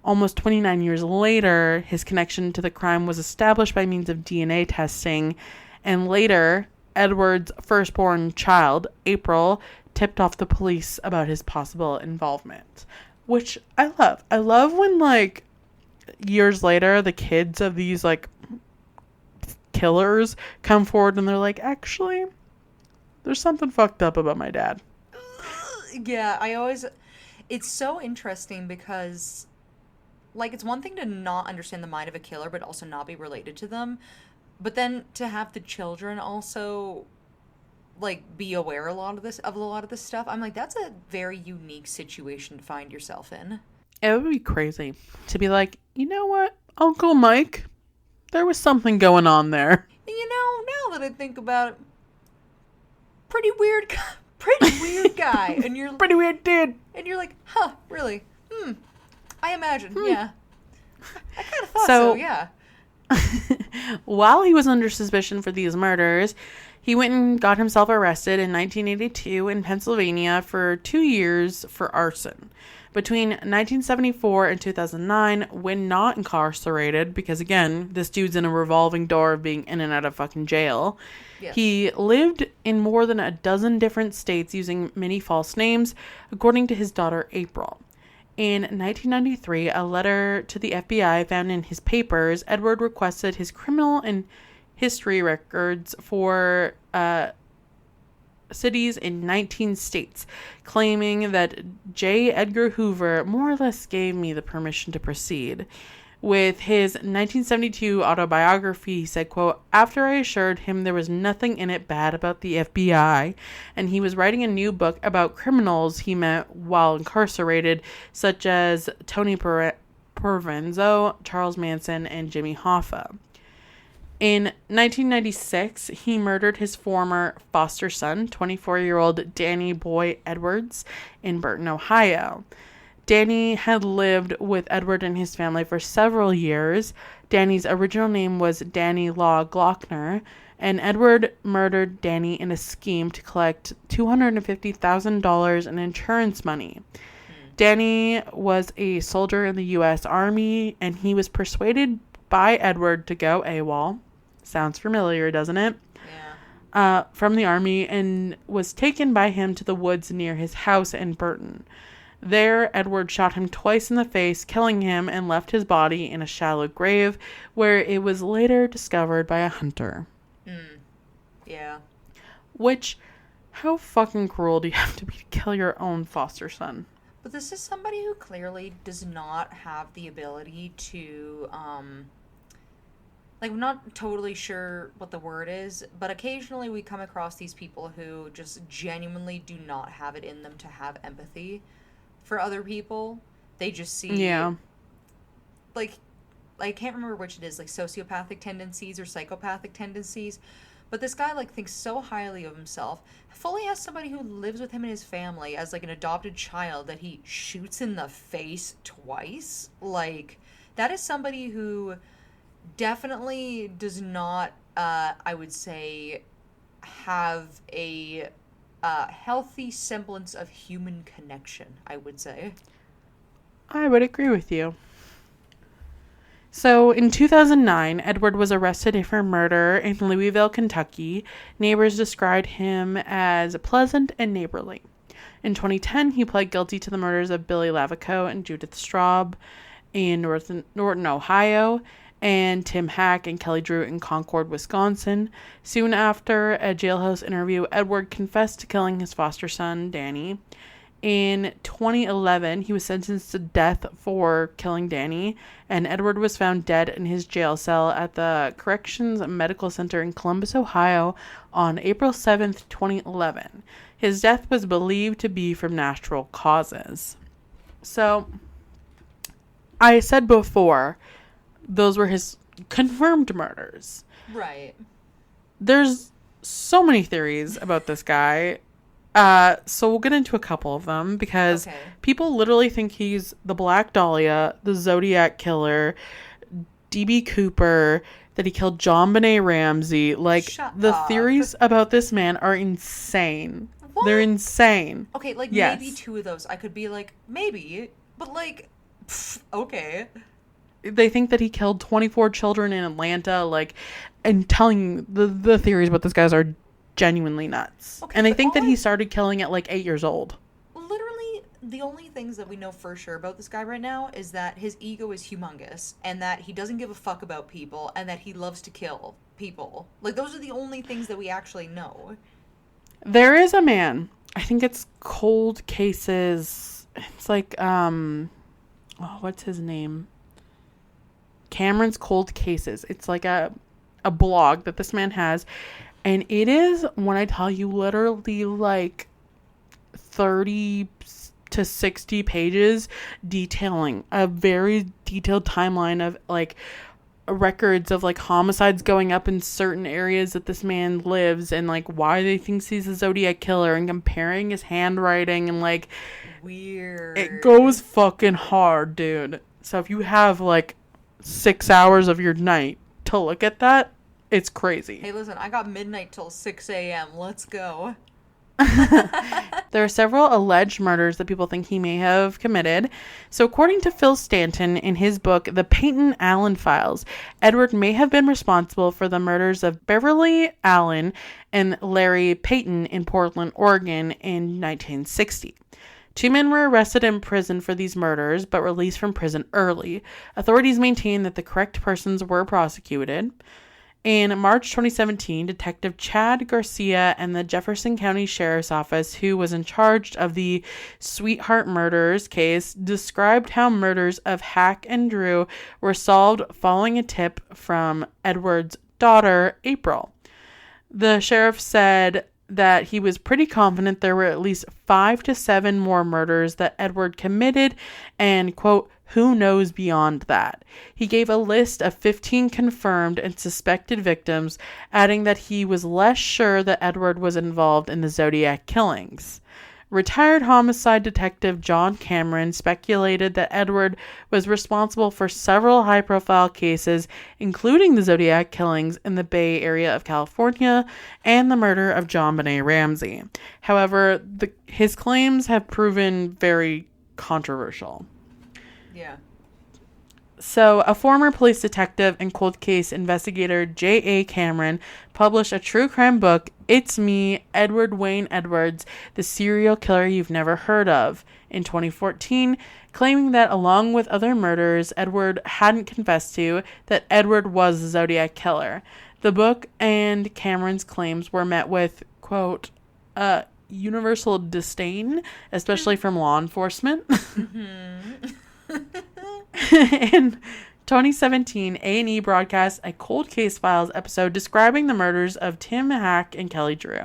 Almost 29 years later, his connection to the crime was established by means of DNA testing, and later, Edward's firstborn child, April, tipped off the police about his possible involvement, which I love. I love when, years later, the kids of these, killers come forward and they're like, actually, there's something fucked up about my dad. Yeah, it's so interesting because, it's one thing to not understand the mind of a killer, but also not be related to them. But then to have the children also, be aware of a lot of this stuff. I'm like, that's a very unique situation to find yourself in. It would be crazy to be like, you know what, Uncle Mike, there was something going on there. Now that I think about it, pretty weird guy. And you're pretty weird dude. And you're like, huh, really? I imagine, yeah. I kind of thought so, yeah. While he was under suspicion for these murders, He went and got himself arrested in 1982 in Pennsylvania for 2 years for arson. Between 1974 and 2009, when not incarcerated, because again, this dude's in a revolving door of being in and out of fucking jail, Yes. he lived in more than a dozen different states using many false names, according to his daughter April. In 1993, a letter to the FBI found in his papers, Edward requested his criminal and history records for cities in 19 states, claiming that J. Edgar Hoover more or less gave me the permission to proceed. With his 1972 autobiography, he said, quote, "After I assured him there was nothing in it bad about the FBI, and he was writing a new book about criminals he met while incarcerated, such as Tony Provenzo, Charles Manson, and Jimmy Hoffa." In 1996, he murdered his former foster son, 24-year-old Danny Boy Edwards, in Burton, Ohio. Danny had lived with Edward and his family for several years. Danny's original name was Danny Law Glockner, and Edward murdered Danny in a scheme to collect $250,000 in insurance money. Danny was a soldier in the U.S. Army, and he was persuaded by Edward to go AWOL. Sounds familiar, doesn't it? Yeah. From the army, and was taken by him to the woods near his house in Burton. There, Edward shot him twice in the face, killing him, and left his body in a shallow grave, where it was later discovered by a hunter. Yeah. Which, how fucking cruel do you have to be to kill your own foster son? But this is somebody who clearly does not have the ability to, like, I'm not totally sure what the word is, but occasionally we come across these people who just genuinely do not have it in them to have empathy for other people. They just see, like, I can't remember which it is, like sociopathic tendencies or psychopathic tendencies, but this guy, like, thinks so highly of himself, fully has somebody who lives with him and his family as, like, an adopted child that he shoots in the face twice. Like, that is somebody who definitely does not, I would say, have a healthy semblance of human connection, I would say. I would agree with you. So, in 2009, Edward was arrested for murder in Louisville, Kentucky. Neighbors described him as pleasant and neighborly. In 2010, he pled guilty to the murders of Billy Lavico and Judith Straub in Norton, Ohio, and Tim Hack and Kelly Drew in Concord, Wisconsin. Soon after a jailhouse interview, Edward confessed to killing his foster son, Danny. In 2011, he was sentenced to death for killing Danny, and Edward was found dead in his jail cell at the Corrections Medical Center in Columbus, Ohio on April 7th, 2011. His death was believed to be from natural causes. So, I said before, those were his confirmed murders. Right. There's so many theories about this guy. So we'll get into a couple of them because people literally think he's the Black Dahlia, the Zodiac Killer, D.B. Cooper, that he killed John Benet Ramsey. Like, theories about this man are insane. What? They're insane. Okay, like, maybe two of those I could be like, maybe, but like, okay. They think that he killed 24 children in Atlanta, like, and telling you the theories about this guys are genuinely nuts. Okay, and they think that he started killing at like 8 years old. Literally, the only things that we know for sure about this guy right now is that his ego is humongous, and that he doesn't give a fuck about people, and that he loves to kill people. Like, those are the only things that we actually know. There is a man, I think it's Cold Cases, it's like, what's his name? Cameron's Cold Cases. It's like a blog that this man has. And it is, when I tell you, literally like 30 to 60 pages detailing a very detailed timeline of like records of like homicides going up in certain areas that this man lives and like why they think he's a Zodiac Killer and comparing his handwriting and like weird. It goes fucking hard, dude. So if you have like 6 hours of your night to look at that, It's crazy. Hey, listen, I got midnight till 6 a.m. Let's go. There are several alleged murders that people think he may have committed. So according to Phil Stanton in his book, The Peyton Allen Files, Edward may have been responsible for the murders of Beverly Allen and Larry Peyton in Portland, Oregon in 1960. 2 men were arrested and imprisoned for these murders, but released from prison early. Authorities maintain that the correct persons were prosecuted. In March 2017, Detective Chad Garcia and the Jefferson County Sheriff's Office, who was in charge of the Sweetheart Murders case, described how murders of Hack and Drew were solved following a tip from Edward's daughter, April. The sheriff said that he was pretty confident there were at least 5 to 7 more murders that Edward committed and, quote, who knows beyond that. He gave a list of 15 confirmed and suspected victims, adding that he was less sure that Edward was involved in the Zodiac killings. Retired homicide detective John Cameron speculated that Edward was responsible for several high-profile cases, including the Zodiac killings in the Bay Area of California and the murder of John Benet Ramsey. However, his claims have proven very controversial. Yeah. So, a former police detective and cold case investigator, J.A. Cameron, published a true crime book, It's Me, Edward Wayne Edwards, the Serial Killer You've Never Heard Of, in 2014, claiming that along with other murders Edward hadn't confessed to, that Edward was the Zodiac Killer. The book and Cameron's claims were met with, quote, universal disdain, especially from law enforcement. Mm-hmm. In 2017, A&E broadcast a Cold Case Files episode describing the murders of Tim Hack and Kelly Drew.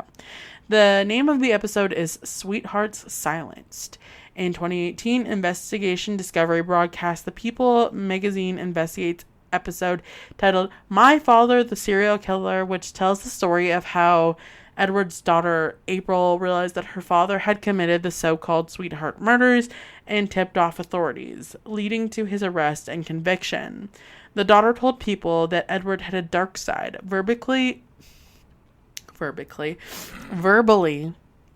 The name of the episode is Sweethearts Silenced. In 2018, Investigation Discovery broadcast the People magazine investigates episode titled My Father the Serial Killer, which tells the story of how Edward's daughter, April, realized that her father had committed the so-called sweetheart murders and tipped off authorities, leading to his arrest and conviction. The daughter told People that Edward had a dark side, verbally,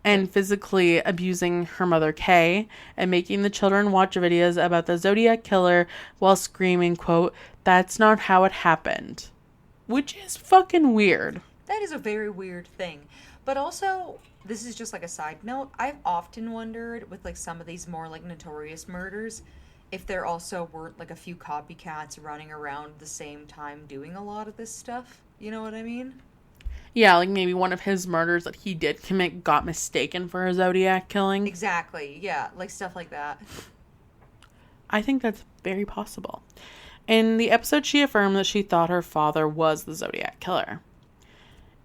and physically abusing her mother, Kay, and making the children watch videos about the Zodiac Killer while screaming, quote, "That's not how it happened." Which is fucking weird. That is a very weird thing. But also, this is just like a side note, I've often wondered with like some of these more like notorious murders if there also weren't like a few copycats running around the same time doing a lot of this stuff. You know what I mean? Yeah, like maybe one of his murders that he did commit got mistaken for a Zodiac killing. Exactly. Yeah, like stuff like that. I think that's very possible. In the episode, she affirmed that she thought her father was the Zodiac Killer.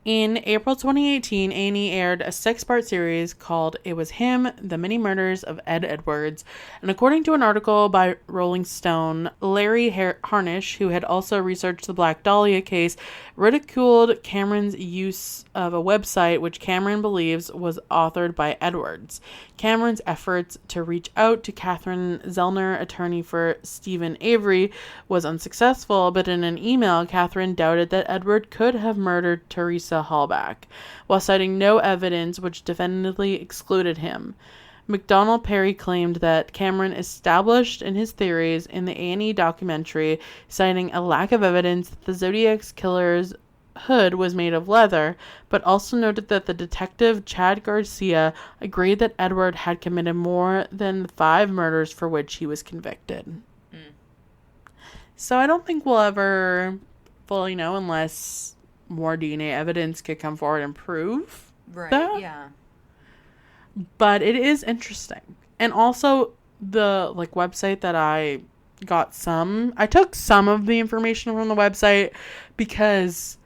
In April 2018, A&E aired a 6-part series called It Was Him, The Many Murders of Ed Edwards. And according to an article by Rolling Stone, Larry Harnish, who had also researched the Black Dahlia case, ridiculed Cameron's use of a website which Cameron believes was authored by Edwards. Cameron's efforts to reach out to Catherine Zellner, attorney for Stephen Avery, was unsuccessful, but in an email, Catherine doubted that Edward could have murdered Teresa Hallback, while citing no evidence which definitively excluded him. McDonald Perry claimed that Cameron established in his theories in the A&E documentary, citing a lack of evidence that the Zodiac's killer's hood was made of leather, but also noted that the detective Chad Garcia agreed that Edward had committed more than the 5 murders for which he was convicted. So I don't think we'll ever fully know unless more DNA evidence could come forward and prove that. Yeah. But it is interesting. And also the like website that I took some of the information from the website because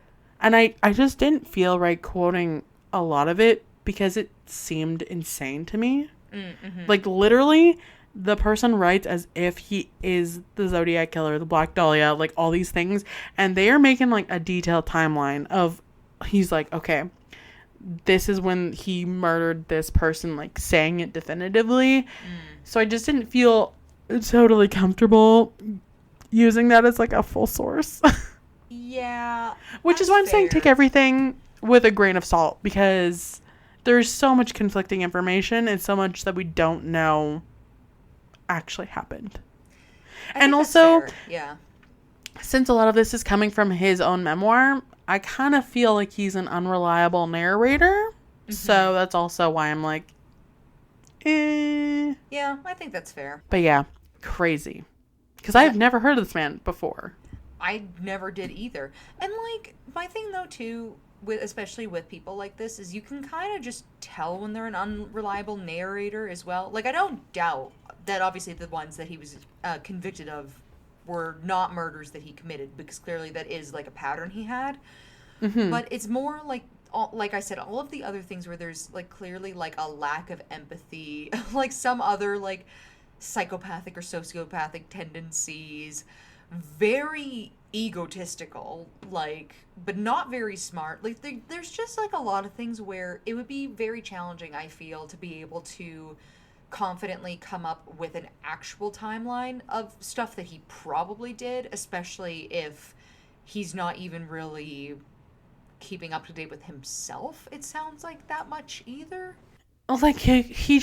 and I just didn't feel right quoting a lot of it because it seemed insane to me. Mm-hmm. Like literally the person writes as if he is the Zodiac Killer, the Black Dahlia, like all these things. And they are making like a detailed timeline of, he's like, okay, this is when he murdered this person, like saying it definitively. So I just didn't feel totally comfortable using that as like a full source. Yeah, Which is that's why I'm saying take fair. everything with a grain of salt, because there's so much conflicting information and so much that we don't know actually happened. I And think that's also, fair. Yeah. since a lot of this is coming from his own memoir, I kind of feel like he's an unreliable narrator. Mm-hmm. So that's also why I'm like, eh. Yeah, I think that's fair. But yeah, crazy. Because Is I've that never heard of this man before. I never did either. And like my thing though too, with especially with people like this, is you can kind of just tell when they're an unreliable narrator as well. Like I don't doubt that obviously the ones that he was convicted of were not murders that he committed, because clearly that is like a pattern he had. Mm-hmm. But it's more like like I said, all of the other things where there's like clearly like a lack of empathy, like some other like psychopathic or sociopathic tendencies, very egotistical, like, but not very smart. Like, there's just like a lot of things where it would be very challenging, I feel, to be able to confidently come up with an actual timeline of stuff that he probably did, especially if he's not even really keeping up to date with himself, it sounds like, that much either. Like, he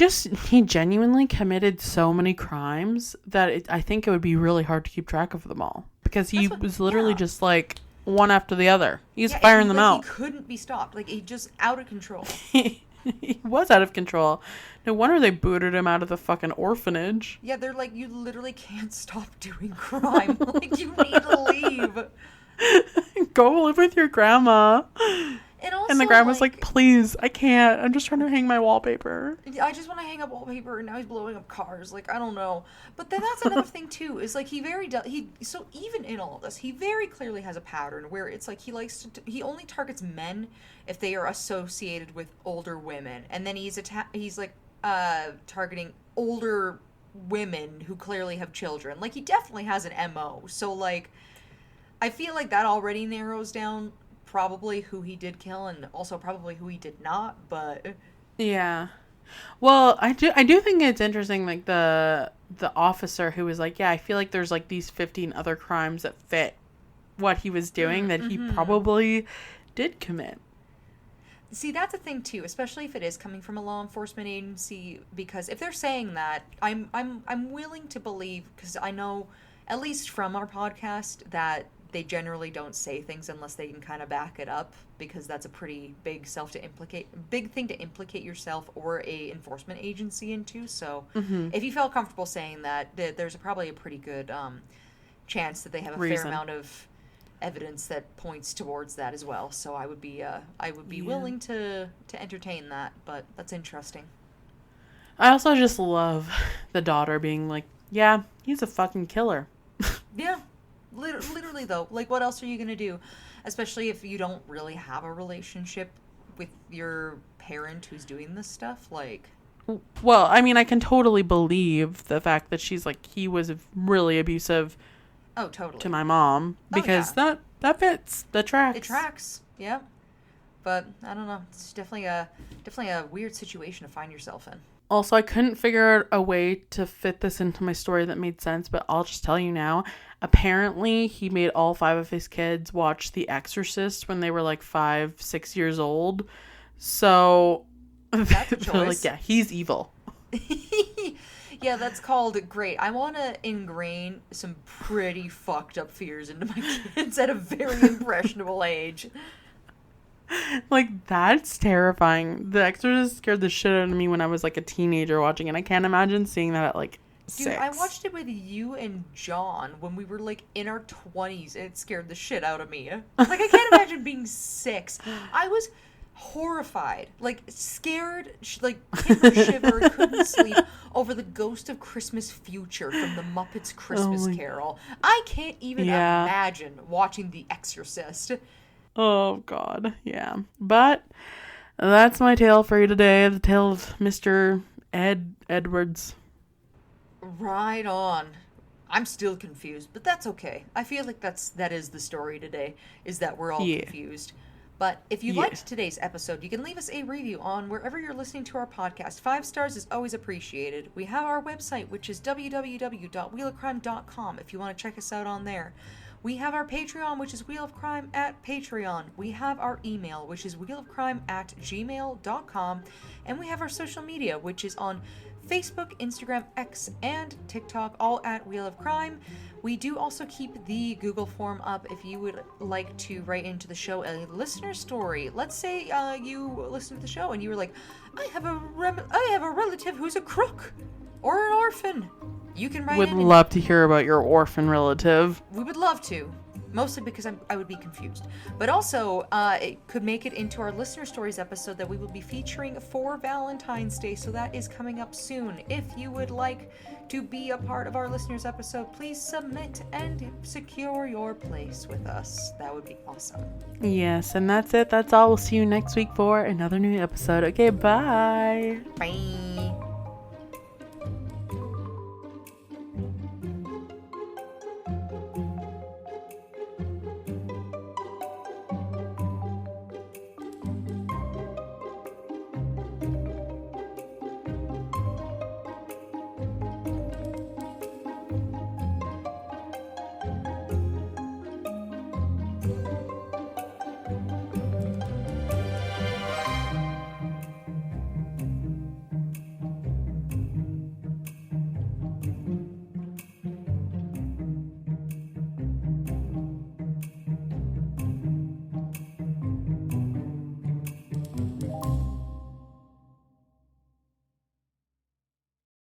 genuinely committed so many crimes that I think it would be really hard to keep track of them all. Because he That's what, was literally yeah. just like one after the other. He's Yeah, firing he them like he out. couldn't be stopped. Like he just out of control. He was out of control. No wonder they booted him out of the fucking orphanage. Yeah, they're like, you literally can't stop doing crime. Like you need to leave. Go live with your grandma. And And the also grandma's like, like please, I can't. I'm just trying to hang my wallpaper. I just want to hang up wallpaper, and now he's blowing up cars. Like I don't know, but then that's another thing too. Is like he so even in all of this, he very clearly has a pattern where it's like he likes to he only targets men if they are associated with older women, and then he's like targeting older women who clearly have children. Like he definitely has an MO. So like I feel like that already narrows down probably who he did kill and also probably who he did not, but Yeah. Well, I do think it's interesting, like the officer who was like, yeah, I feel like there's like these 15 other crimes that fit what he was doing that he mm-hmm. probably did commit. See, that's a thing too, especially if it is coming from a law enforcement agency. Because if they're saying that, I'm willing to believe, because I know, at least from our podcast, that they generally don't say things unless they can kind of back it up, because that's a pretty big thing to implicate yourself or a enforcement agency into. So, Mm-hmm. if you felt comfortable saying that, there's probably a pretty good chance that they have a fair Reason. amount of evidence that points towards that as well. So I would be Yeah. willing to entertain that, but that's interesting. I also just love the daughter being like, yeah, he's a fucking killer. Yeah, literally though, like what else are you gonna do, especially if you don't really have a relationship with your parent who's doing this stuff? Like, Well, I mean, I can totally believe the fact that she's like, he was really abusive oh, to totally. my mom, Oh because yeah, that fits. That it tracks. tracks. Yeah, but I don't know. It's definitely a weird situation to find yourself in. Also, I couldn't figure out a way to fit this into my story that made sense, but I'll just tell you now. Apparently, he made all 5 of his kids watch The Exorcist when they were like 5, 6 years old. So, That's a they're like, choice. yeah, he's evil. Yeah, that's called great. I want to ingrain some pretty fucked up fears into my kids at a very impressionable age. Like, that's terrifying. The Exorcist scared the shit out of me when I was like a teenager watching it. I can't imagine seeing that at like Dude, 6. I watched it with you and John when we were like in our 20s, and it scared the shit out of me. Like, I can't imagine being 6. I was horrified, like scared, like timber shiver, couldn't sleep over the Ghost of Christmas Future from the Muppets Christmas my- Carol. I can't even Yeah. imagine watching The Exorcist. Oh, God. Yeah. But that's my tale for you today. The tale of Mr. Ed Edwards. Right on. I'm still confused, but that's okay. I feel like that is the story today, is that we're all Yeah. confused. But if you Yeah. liked today's episode, you can leave us a review on wherever you're listening to our podcast. 5 stars is always appreciated. We have our website, which is www.wheelofcrime.com, if you want to check us out on there. We have our Patreon, which is Wheel of Crime at Patreon. We have our email, which is wheelofcrime@gmail.com. And we have our social media, which is on Facebook, Instagram, X, and TikTok, all at Wheel of Crime. We do also keep the Google form up if you would like to write into the show a listener story. Let's say you listen to the show and you were like, I have a relative who's a crook or an orphan. You can write Would in. love to hear about your orphan relative. We would love to. Mostly because I would be confused. But also, it could make it into our listener stories episode that we will be featuring for Valentine's Day. So that is coming up soon. If you would like to be a part of our listeners episode, please submit and secure your place with us. That would be awesome. Yes, and that's it. That's all. We'll see you next week for another new episode. Okay, bye. Bye.